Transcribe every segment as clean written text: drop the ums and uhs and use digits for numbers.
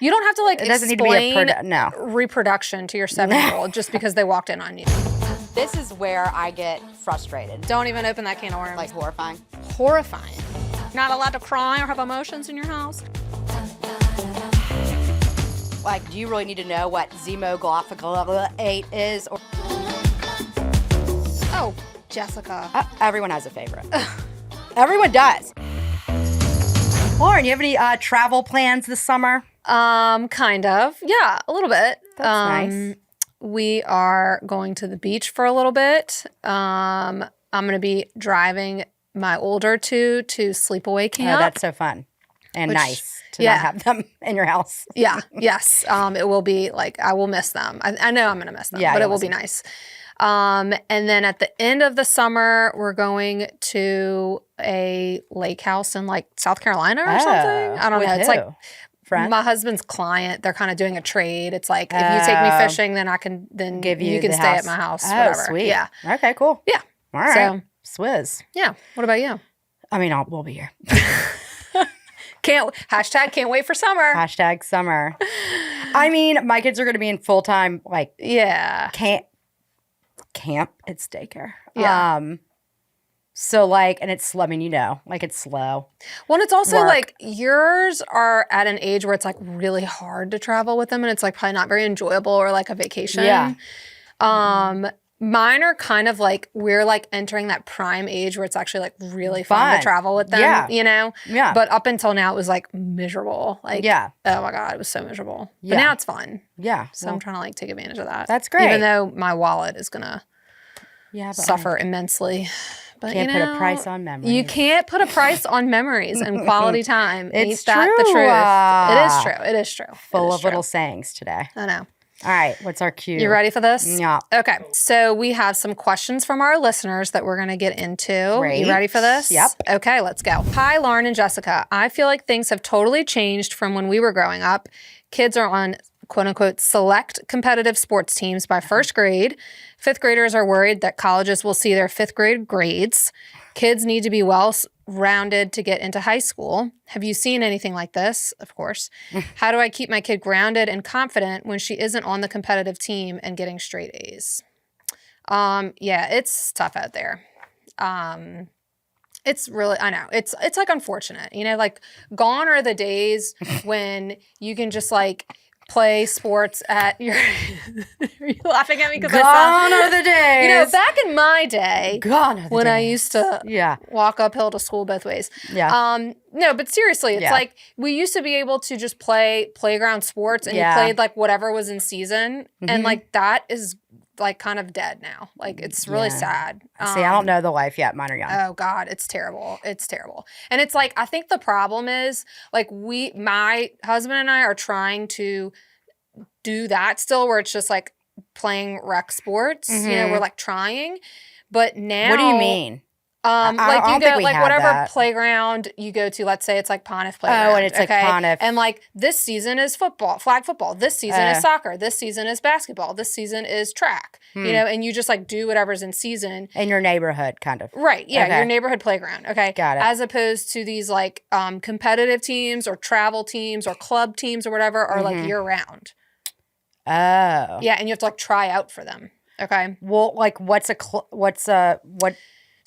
You don't have to like It doesn't need explain to be no. reproduction to your 7-year-old just because they walked in on you. This is where I get frustrated. Don't even open that can of worms. Like horrifying. Horrifying. Not allowed to cry or have emotions in your house. Like, do you really need to know what Zymoglophicol 8 is? Or Oh, Jessica. everyone has a favorite. Everyone does. Lauren, you have any travel plans this summer? Kind of. Yeah, a little bit. That's nice. We are going to the beach for a little bit. I'm going to be driving my older two to sleepaway camp. Oh, that's so fun and nice to not have them in your house. Yeah. Yes. It will be like, I will miss them. I know I'm going to miss them, but it will be nice. And then at the end of the summer, we're going to a lake house in like South Carolina or something. I don't know. It's like my husband's client. They're kind of doing a trade. It's like, if you take me fishing, then I can give you can stay at my house. Oh, whatever. Sweet. Yeah. Okay, cool. Yeah. All right. So, Swizz. Yeah. What about you? I mean, we'll be here. Can't wait for summer. Hashtag summer. I mean, my kids are going to be in full-time, like, camp. It's daycare. Yeah. So like, and it's, I mean, you know, like it's slow. Well, and it's also like yours are at an age where it's like really hard to travel with them, and it's like probably not very enjoyable or like a vacation. Yeah. Mine are kind of like, we're like entering that prime age where it's actually like really fun to travel with them, you know? Yeah. But up until now, it was like miserable. Like, oh my God, it was so miserable. But now it's fun. Yeah. So I'm trying to like take advantage of that. That's great. Even though my wallet is going to suffer immensely. But can't put a price on memories. You can't put a price on memories and quality time. It's true. That the truth? It is true. Full of little sayings today. I know. All right, what's our cue? You ready for this? Yeah. Okay, so we have some questions from our listeners that we're going to get into. Great. You ready for this? Yep. Okay, let's go. Hi, Lauren and Jessica. I feel like things have totally changed from when we were growing up. Kids are on quote unquote select competitive sports teams by first grade. Fifth graders are worried that colleges will see their fifth grade grades. Kids need to be well-rounded to get into high school. Have you seen anything like this? Of course. How do I keep my kid grounded and confident when she isn't on the competitive team and getting straight A's? Yeah, it's tough out there. It's really, I know, it's like unfortunate, you know, like gone are the days when you can just like play sports at your, are you laughing at me? Because gone are the days. You know, back in my day, when I used to walk uphill to school both ways. Yeah. No, but seriously, it's like we used to be able to just play playground sports and you played like whatever was in season. And like that is like kind of dead now. Like it's really sad. See, I don't know the life yet. Mine are young. Oh God, it's terrible. It's terrible. And it's like, I think the problem is like my husband and I are trying to do that still, where it's just like playing rec sports. You know, we're like trying, but now. What do you mean? Like you go like whatever playground you go to, let's say it's like Pontiff playground. Oh, and it's like Pontiff. And like this season is football, flag football. This season is soccer. This season is basketball. This season is track. You know, and you just like do whatever's in season. In your neighborhood, kind of. Right. Yeah. Your neighborhood playground. Okay. Got it. As opposed to these like competitive teams or travel teams or club teams or whatever are like year round. Oh. Yeah. And you have to like try out for them. Okay. Well, like what?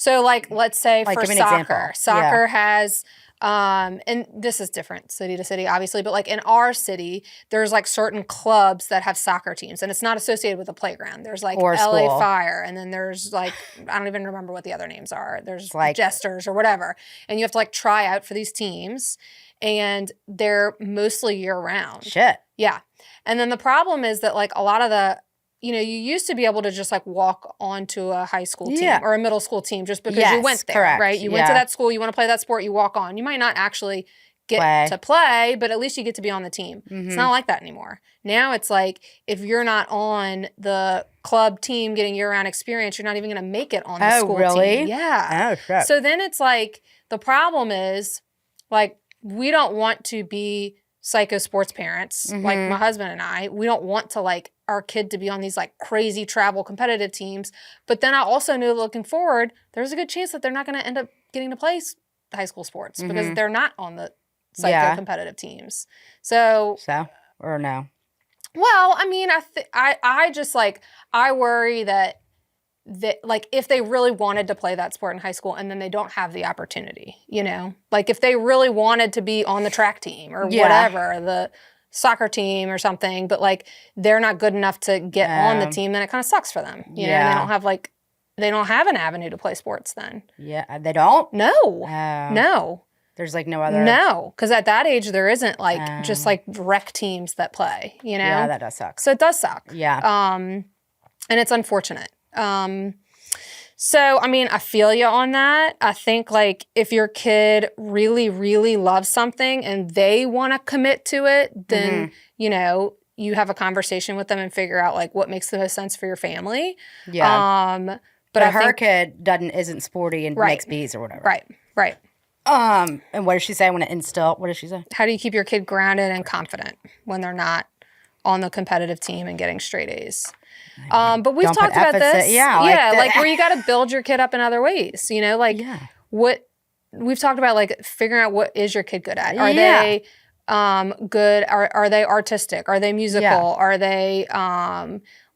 So like, let's say like, for give me an example. soccer has, and this is different city to city, obviously, but like in our city, there's like certain clubs that have soccer teams and it's not associated with a playground. There's like LA Fire. And then there's like, I don't even remember what the other names are. There's like Jesters or whatever. And you have to like try out for these teams and they're mostly year round. Shit. Yeah. And then the problem is that like a lot of the, you know, you used to be able to just like walk onto a high school team or a middle school team just because you went there, right? You went to that school, you want to play that sport, you walk on. You might not actually get to play, but at least you get to be on the team. It's not like that anymore. Now it's like if you're not on the club team getting year-round experience, you're not even going to make it on the school team. Yeah. Oh, shit. So then it's like the problem is like we don't want to be psycho sports parents, like my husband and I. We don't want to like our kid to be on these like crazy travel competitive teams. But then I also knew looking forward, there's a good chance that they're not going to end up getting to play high school sports because they're not on the psycho competitive teams. So or no? Well, I mean, I just like, I worry that like if they really wanted to play that sport in high school and then they don't have the opportunity, you know, like if they really wanted to be on the track team or whatever, the soccer team or something, but like they're not good enough to get on the team, then it kind of sucks for them. You know, they don't have an avenue to play sports then. Yeah, they don't? No. No. There's like no other. No, because at that age there isn't like just like rec teams that play, you know? Yeah, that does suck. So it does suck. Yeah. And it's unfortunate. So, I mean, I feel you on that. I think like if your kid really, really loves something and they want to commit to it, then, you know, you have a conversation with them and figure out like what makes the most sense for your family. Yeah. But her kid isn't sporty and makes bees or whatever. Right. And what does she say when it instill? What does she say? How do you keep your kid grounded and confident when they're not on the competitive team and getting straight A's? But we've talked about this. Like where you got to build your kid up in other ways, you know, like what we've talked about, like figuring out what is your kid good at. Are they good? Are they artistic? Are they musical? Are they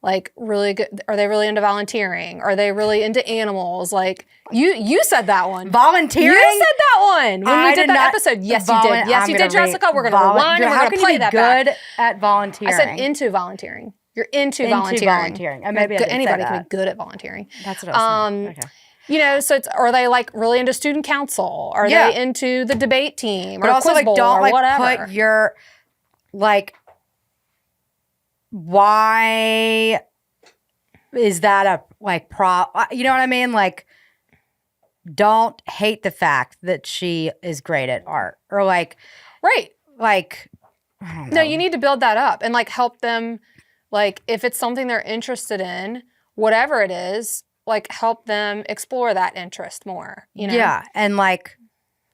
like really good? Are they really into volunteering? Are they really into animals? Like you said that one. Volunteering? You said that one when we did that episode. Yes, you did. Yes, you did, Jessica. We're going to rewind and we're going to play that back. Good at volunteering. I said into volunteering. You're into volunteering. Maybe anybody can be good at volunteering. That's what I was saying. Okay. You know, so are they like really into student council? Are they into the debate team or also, quiz like, bowl don't or like whatever? Put your why is that a you know what I mean? Like, don't hate the fact that she is great at art or like I don't know. No, you need to build that up and like help them. Like if it's something they're interested in, whatever it is, like help them explore that interest more, you know? Yeah. And like,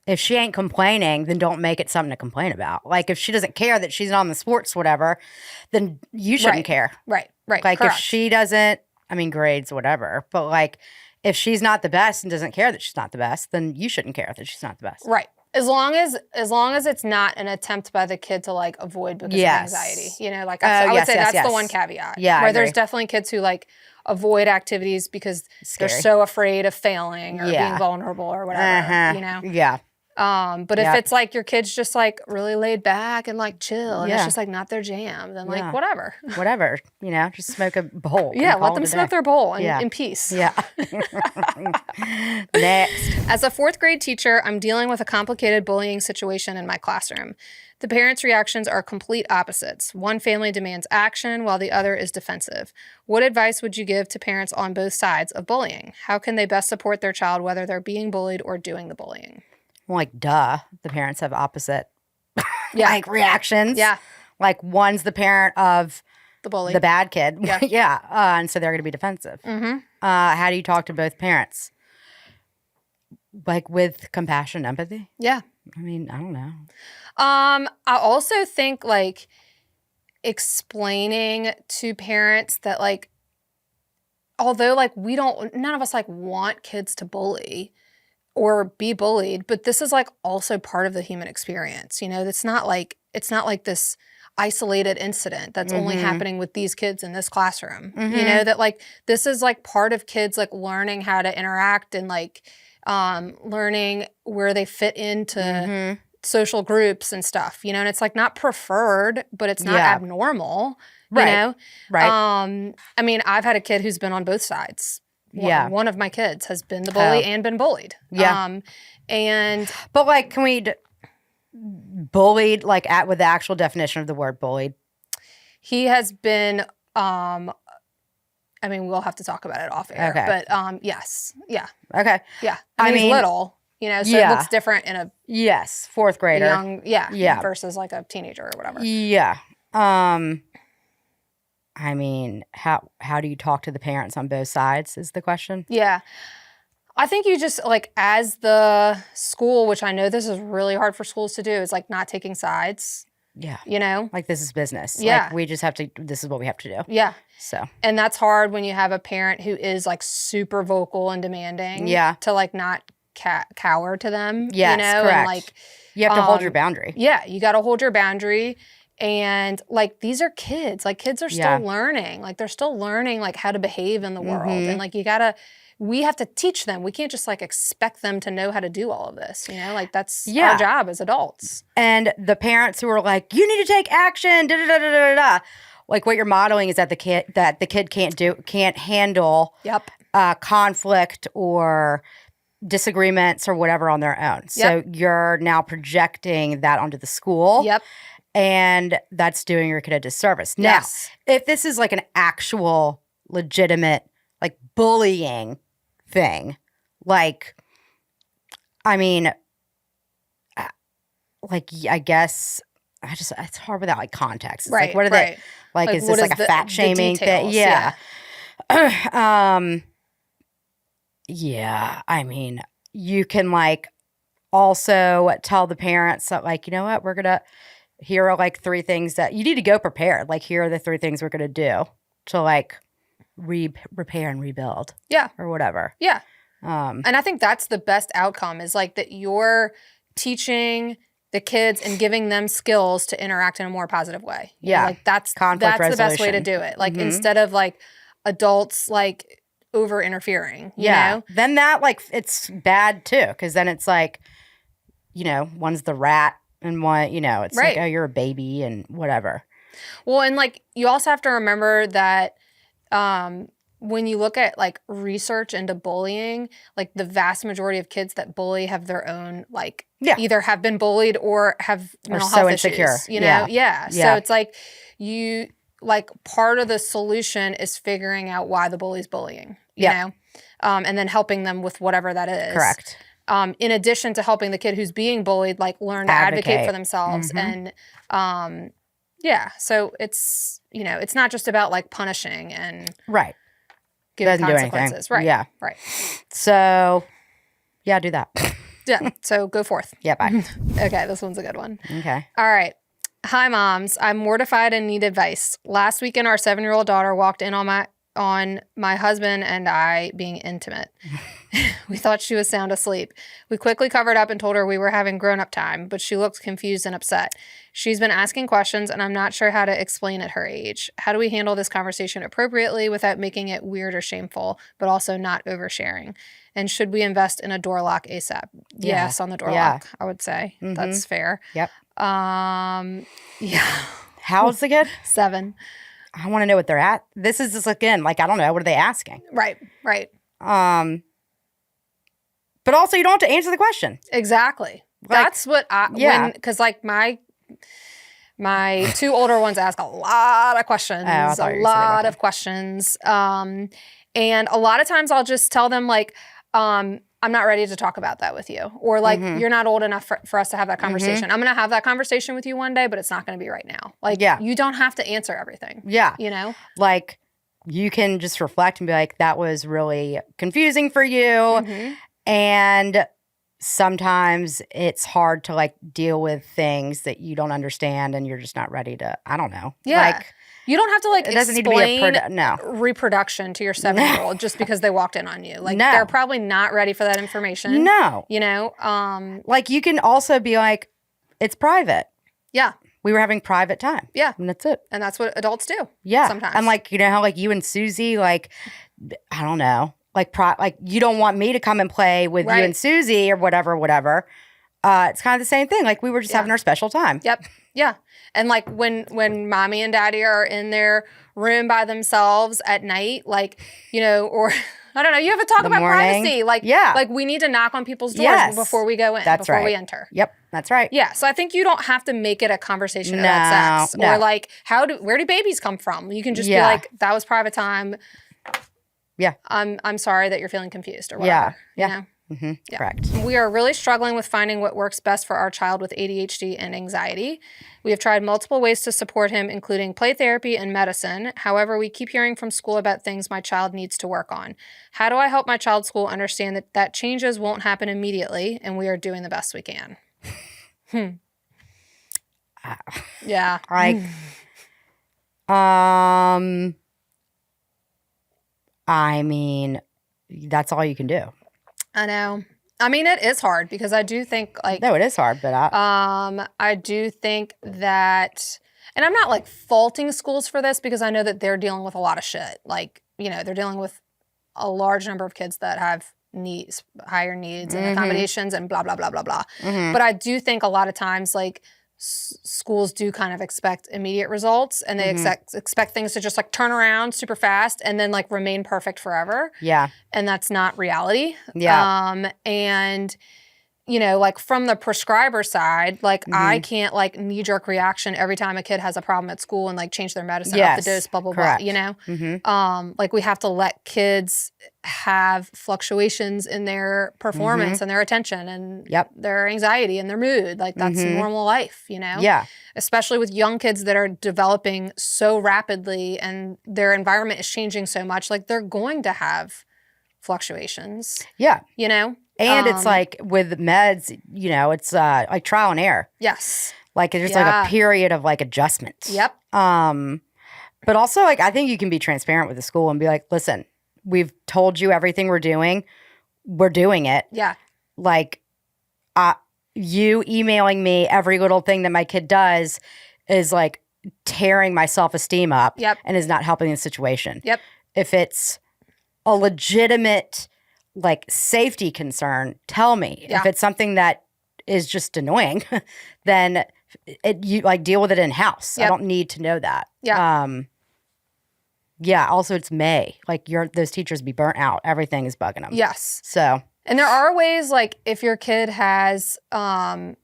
if she ain't complaining, then don't make it something to complain about. Like if she doesn't care that she's on the sports, whatever, then you shouldn't care. Right. Like Correct. if she doesn't, I mean, grades, whatever, but like if she's not the best and doesn't care that she's not the best, then you shouldn't care that she's not the best. Right. As long as it's not an attempt by the kid to like avoid because of anxiety, you know, like I would say that's the one caveat. Yeah, where there's definitely kids who like avoid activities because they're so afraid of failing or being vulnerable or whatever, you know? Yeah. But if it's like your kid's just like really laid back and like chill and it's just like not their jam, then like whatever. Whatever, you know, just smoke a bowl. Yeah, let them smoke their bowl in peace. Yeah. Next. As a 4th grade teacher, I'm dealing with a complicated bullying situation in my classroom. The parents' reactions are complete opposites. One family demands action while the other is defensive. What advice would you give to parents on both sides of bullying? How can they best support their child whether they're being bullied or doing the bullying? Well, like, duh. The parents have opposite like reactions. Yeah. Like one's the parent of the bully, the bad kid. Yeah. And so they're going to be defensive. How do you talk to both parents? Like with compassion, empathy? Yeah. I mean, I don't know. I also think like explaining to parents that like, although like none of us like want kids to bully or be bullied, but this is like also part of the human experience. You know, it's not like this isolated incident that's only happening with these kids in this classroom. You know, that like this is like part of kids like learning how to interact and like learning where they fit into social groups and stuff, you know, and it's like not preferred, but it's not abnormal, you know? Right. I mean, I've had a kid who's been on both sides. One of my kids has been the bully and been bullied. Yeah. But like, can we bullied, like with the actual definition of the word bullied? He has been, I mean, we'll have to talk about it off air, but yes. Yeah. Okay. Yeah. I mean, he's little, you know, so it looks different in a 4th grader. Young, versus like a teenager or whatever. Yeah. I mean, how do you talk to the parents on both sides is the question. Yeah. I think you just like as the school, which I know this is really hard for schools to do, is like not taking sides. Yeah. You know? Like this is business. Yeah. Like we just have to, this is what we have to do. Yeah. So. And that's hard when you have a parent who is like super vocal and demanding. Yeah. To like not cower to them. Yes, you know? correct. And like. You have to hold your boundary. Yeah. You got to hold your boundary. And like, these are kids. Like, kids are still learning. Like, they're still learning like how to behave in the world. And like, we have to teach them. We can't just like expect them to know how to do all of this. You know, like that's our job as adults. And the parents who are like, you need to take action, da da da da da da. Like, what you're modeling is that the kid can't handle conflict or disagreements or whatever on their own. So you're now projecting that onto the school. Yep. And that's doing your kid a disservice. Now, if this is like an actual legitimate like bullying thing, like, I mean, like, I guess it's hard without like context. It's like, what are they, like is this like a fat shaming thing? Yeah. Yeah. I mean, you can like also tell the parents that like, you know what, here are like 3 things that you need to go prepared. Like, here are the 3 things we're going to do to like repair and rebuild. Yeah. Or whatever. Yeah. And I think that's the best outcome is like that you're teaching the kids and giving them skills to interact in a more positive way. You know, like that's the best way to do it. Like instead of like adults like over interfering, you know? Then that like, it's bad too. Cause then it's like, you know, one's the rat and one, you know, it's like, oh, you're a baby and whatever. Well, and like you also have to remember that when you look at like research into bullying, like the vast majority of kids that bully have their own like either have been bullied or have mental health issues. You know? So it's like part of the solution is figuring out why the bully's bullying. You know? And then helping them with whatever that is. Correct. In addition to helping the kid who's being bullied, like learn to advocate for themselves. And so it's, you know, it's not just about like punishing and giving consequences. Right. Yeah. Right. So do that. So go forth. Yeah, bye. Okay, this one's a good one. Okay. All right. Hi, moms. I'm mortified and need advice. Last weekend, our 7-year-old daughter walked in on my husband and I being intimate. We thought she was sound asleep. We quickly covered up and told her we were having grown-up time, but she looked confused and upset. She's been asking questions, and I'm not sure how to explain at her age. How do we handle this conversation appropriately without making it weird or shameful, but also not oversharing? And should we invest in a door lock ASAP? Yes, on the door lock, I would say. That's fair. Yep. Yeah. How old's the kid? 7. I want to know what they're at. This is just, again, like, I don't know. What are they asking? Right. But also, you don't have to answer the question. Exactly. Like, that's what because like my 2 older ones ask a lot of questions, a lot of questions. And a lot of times I'll just tell them like, I'm not ready to talk about that with you. Or like, you're not old enough for us to have that conversation. I'm going to have that conversation with you one day, but it's not going to be right now. Like, you don't have to answer everything. Yeah. You know? Like, you can just reflect and be like, that was really confusing for you. And sometimes it's hard to like deal with things that you don't understand and you're just not ready to, I don't know. Yeah. Like, you don't have to like it doesn't need to be reproduction to your 7-year-old just because they walked in on you. Like they're probably not ready for that information. No. You know? Like you can also be like, it's private. Yeah. We were having private time. Yeah. And that's it. And that's what adults do. Yeah. Sometimes. And like, you know how like you and Susie, like, I don't know, like you don't want me to come and play with you and Susie or whatever. It's kind of the same thing. Like we were just having our special time. Yep. Yeah. And like when mommy and daddy are in their room by themselves at night, like, you know, or I don't know, you have to talk about privacy. Like, like we need to knock on people's doors before we go in, before we enter. Yep. That's right. Yeah. So I think you don't have to make it a conversation about sex or like where do babies come from? You can just be like, that was private time. Yeah. I'm sorry that you're feeling confused or whatever. Yeah. You know? Correct. We are really struggling with finding what works best for our child with ADHD and anxiety. We have tried multiple ways to support him, including play therapy and medicine. However, we keep hearing from school about things my child needs to work on. How do I help my child's school understand that changes won't happen immediately and we are doing the best we can? Yeah. Like, I mean, that's all you can do. I know. I mean, it is hard because I do think like... No, it is hard, but I do think that... and I'm not like faulting schools for this because I know that they're dealing with a lot of shit. Like, you know, they're dealing with a large number of kids that have needs, higher needs and accommodations and blah, blah, blah, blah, blah. But I do think a lot of times like schools do kind of expect immediate results and they expect things to just like turn around super fast and then like remain perfect forever. Yeah. And that's not reality. Yeah. And you know, like from the prescriber side, like I can't like knee-jerk reaction every time a kid has a problem at school and like change their medicine up the dose, blah, blah, blah, you know? Like we have to let kids have fluctuations in their performance and their attention and their anxiety and their mood. Like that's normal life, you know? Yeah. Especially with young kids that are developing so rapidly and their environment is changing so much, like they're going to have fluctuations. Yeah. You know? And it's like with meds, you know, it's like trial and error. Yes. Like there's like a period of like adjustment. Yep. But also like I think you can be transparent with the school and be like, listen, we've told you everything we're doing. We're doing it. Yeah. Like you emailing me every little thing that my kid does is like tearing my self-esteem up and is not helping the situation. Yep. If it's a legitimate like safety concern, tell me. If it's something that is just annoying, then you like deal with it in house. I don't need to know that. Also it's May. Like those teachers be burnt out. Everything is bugging them. Yes. So, and there are ways like if your kid has you know,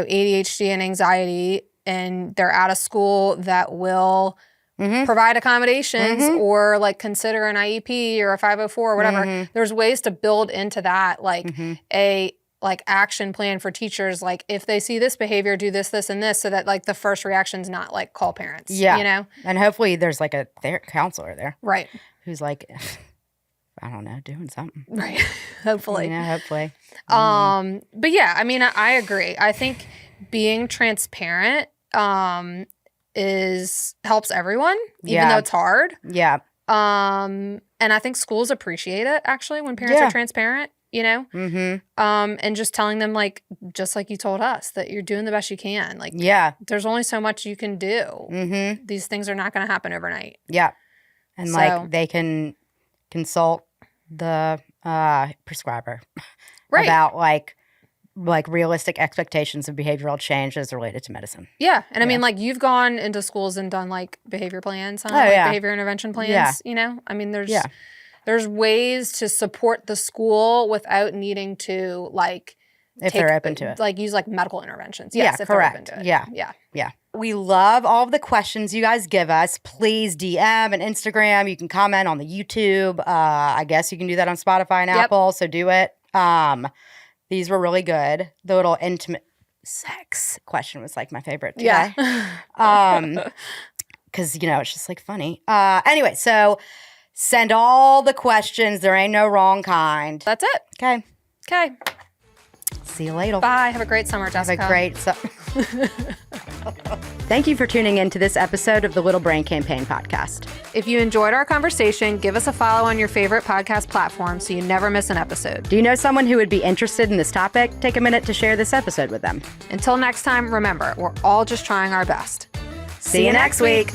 ADHD and anxiety and they're out of school that will provide accommodations or like consider an IEP or a 504 or whatever. There's ways to build into that like a like action plan for teachers. Like if they see this behavior, do this, this, and this, so that like the first reaction's not like call parents. Yeah, you know. And hopefully there's like a counselor there, right? Who's like, I don't know, doing something, right? Hopefully, hopefully. But yeah, I mean, I agree. I think being transparent helps everyone, even though it's hard. Yeah. And I think schools appreciate it actually when parents are transparent, you know? And just telling them like, just like you told us, that you're doing the best you can. Like, there's only so much you can do. These things are not going to happen overnight. Yeah. And like they can consult the prescriber about like realistic expectations of behavioral change as related to medicine. Yeah. And I mean, like you've gone into schools and done like behavior plans, huh? Behavior intervention plans, you know? I mean, there's ways to support the school without needing to like they're open to it. Like use like medical interventions. Yes, if correct. They're open to it. Yeah. We love all of the questions you guys give us. Please DM and Instagram. You can comment on the YouTube. I guess you can do that on Spotify and Apple, so do it. These were really good. The little intimate sex question was like my favorite today. Yeah. Because, you know, it's just like funny. Anyway, so send all the questions. There ain't no wrong kind. That's it. Okay. See you later. Bye. Have a great summer, Jessica. Have a great Thank you for tuning in to this episode of the Little Brain Campaign podcast. If you enjoyed our conversation, give us a follow on your favorite podcast platform so you never miss an episode. Do you know someone who would be interested in this topic? Take a minute to share this episode with them. Until next time, remember, we're all just trying our best. See you next week.